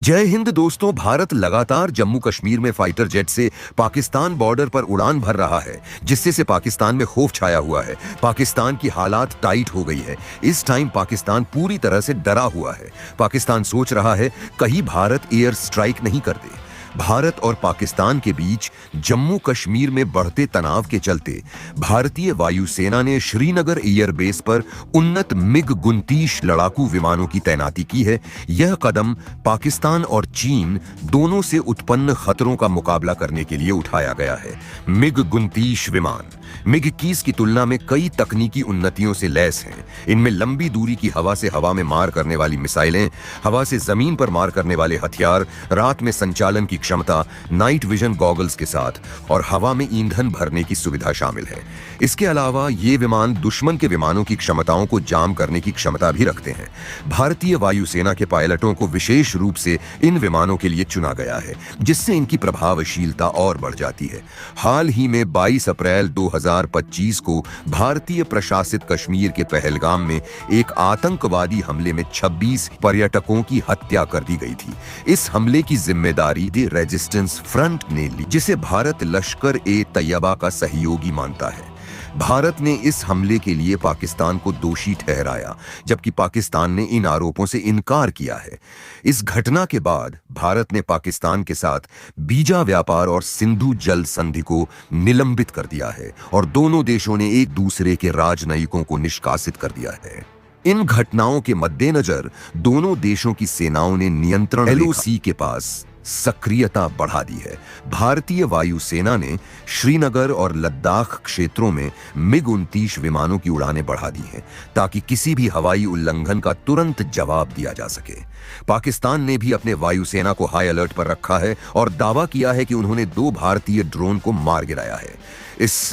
जय हिंद दोस्तों। भारत लगातार जम्मू कश्मीर में फाइटर जेट से पाकिस्तान बॉर्डर पर उड़ान भर रहा है, जिससे से पाकिस्तान में खौफ छाया हुआ है। पाकिस्तान की हालात टाइट हो गई है। इस टाइम पाकिस्तान पूरी तरह से डरा हुआ है। पाकिस्तान सोच रहा है कहीं भारत एयर स्ट्राइक नहीं कर दे। भारत और पाकिस्तान के बीच जम्मू कश्मीर में बढ़ते तनाव के चलते भारतीय वायुसेना ने श्रीनगर एयरबेस पर उन्नत मिग-29 लड़ाकू विमानों की तैनाती की है। यह कदम पाकिस्तान और चीन दोनों से उत्पन्न खतरों का मुकाबला करने के लिए उठाया गया है। मिग-29 विमान मिग-21 की तुलना में कई तकनीकी उन्नतियों से लैस हैं। इनमें लंबी दूरी की हवा से हवा में मार करने वाली मिसाइलें, हवा से जमीन पर मार करने वाले हथियार, रात में संचालन की क्षमता, नाइट विजन गॉगल्स के साथ और हवा में ईंधन भरने की सुविधा शामिल है। इसके अलावा ये विमान दुश्मन के विमानों की क्षमताओं को जाम करने की क्षमता भी रखते हैं। भारतीय वायुसेना के पायलटों को विशेष रूप से इन विमानों के लिए चुना गया है, जिससे इनकी प्रभावशीलता और बढ़ जाती है। हाल ही में 22 अप्रैल 2025 को भारतीय प्रशासित कश्मीर के पहलगाम में एक आतंकवादी हमले में 26 पर्यटकों की हत्या कर दी गई थी। इस हमले की जिम्मेदारी द रेजिस्टेंस फ्रंट ने ली, जिसे भारत लश्कर ए तैयबा का सहयोगी मानता है। भारत ने इस हमले के लिए पाकिस्तान को दोषी ठहराया, जबकि पाकिस्तान ने इन आरोपों से इनकार किया है। इस घटना के बाद भारत ने पाकिस्तान के साथ बीजा व्यापार और सिंधु जल संधि को निलंबित कर दिया है और दोनों देशों ने एक दूसरे के राजनयिकों को निष्कासित कर दिया है। इन घटनाओं के मद्देनजर दोनों देशों की सेनाओं ने नियंत्रण LOC के पास सक्रियता बढ़ा दी है। भारतीय वायुसेना ने श्रीनगर और लद्दाख क्षेत्रों में मिग-29 विमानों की उड़ानें बढ़ा दी हैं, ताकि किसी भी हवाई उल्लंघन का तुरंत जवाब दिया जा सके। पाकिस्तान ने भी अपने वायुसेना को हाई अलर्ट पर रखा है और दावा किया है कि उन्होंने 2 भारतीय ड्रोन को मार गिराया है। इस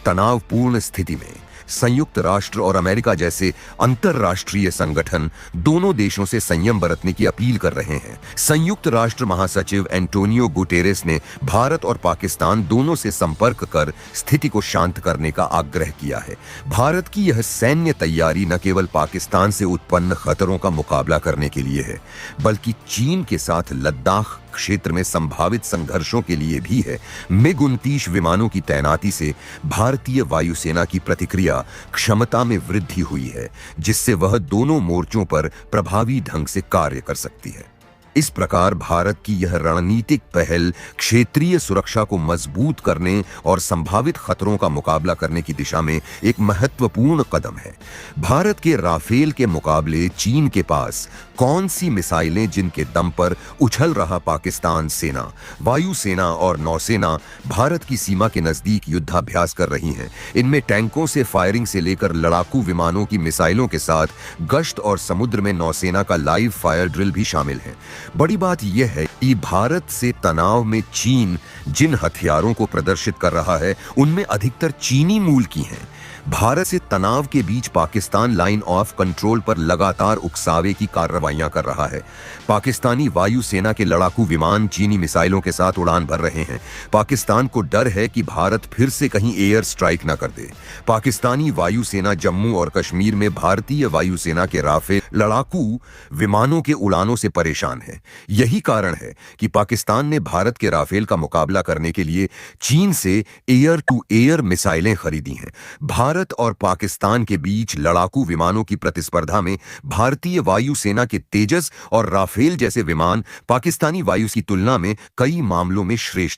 तनावपूर्ण स्थिति में संयुक्त राष्ट्र और अमेरिका जैसे अंतरराष्ट्रीय संगठन दोनों देशों से संयम बरतने की अपील कर रहे हैं। संयुक्त राष्ट्र महासचिव एंटोनियो गुटेरेस ने भारत और पाकिस्तान दोनों से संपर्क कर स्थिति को शांत करने का आग्रह किया है। भारत की यह सैन्य तैयारी न केवल पाकिस्तान से उत्पन्न खतरों का मुकाबला करने के लिए है, बल्कि चीन के साथ लद्दाख क्षेत्र में संभावित संघर्षों के लिए भी है। मिग-29 विमानों की तैनाती से भारतीय वायुसेना की प्रतिक्रिया क्षमता में वृद्धि हुई है, जिससे वह दोनों मोर्चों पर प्रभावी ढंग से कार्य कर सकती है। इस प्रकार भारत की यह रणनीतिक पहल क्षेत्रीय सुरक्षा को मजबूत करने और संभावित खतरों का मुकाबला करने की दिशा में एक महत्वपूर्ण कदम है। भारत के राफेल के मुकाबले चीन के पास कौन सी मिसाइलें जिनके दम पर उछल रहा पाकिस्तान सेना, वायुसेना और नौसेना भारत की सीमा के नजदीक युद्धाभ्यास कर रही हैं। इनमें टैंकों से फायरिंग से लेकर लड़ाकू विमानों की मिसाइलों के साथ गश्त और समुद्र में नौसेना का लाइव फायर ड्रिल भी शामिल है। बड़ी बात यह है कि भारत से तनाव में चीन जिन हथियारों को प्रदर्शित कर रहा है, उनमें अधिकतर चीनी मूल की हैं। भारत से तनाव के बीच पाकिस्तान लाइन ऑफ कंट्रोल पर लगातार उकसावे की कार्रवाइयां कर रहा है। पाकिस्तानी वायुसेना के लड़ाकू विमान चीनी मिसाइलों के साथ उड़ान भर रहे हैं। पाकिस्तान को डर है कि भारत फिर से कहीं एयर स्ट्राइक न कर दे। पाकिस्तानी वायुसेना जम्मू और कश्मीर में भारतीय वायुसेना के राफेल लड़ाकू विमानों के उड़ानों से परेशान है। यही कारण है कि पाकिस्तान ने भारत के राफेल का मुकाबला करने के लिए चीन से एयर टू एयर मिसाइलें खरीदी हैं। भारत और पाकिस्तान के बीच लड़ाकू विमानों की प्रतिस्पर्धा में भारतीय वायुसेना के तेजस और राफेल जैसे विमान पाकिस्तानी वायु की तुलना में कई मामलों में श्रेष्ठ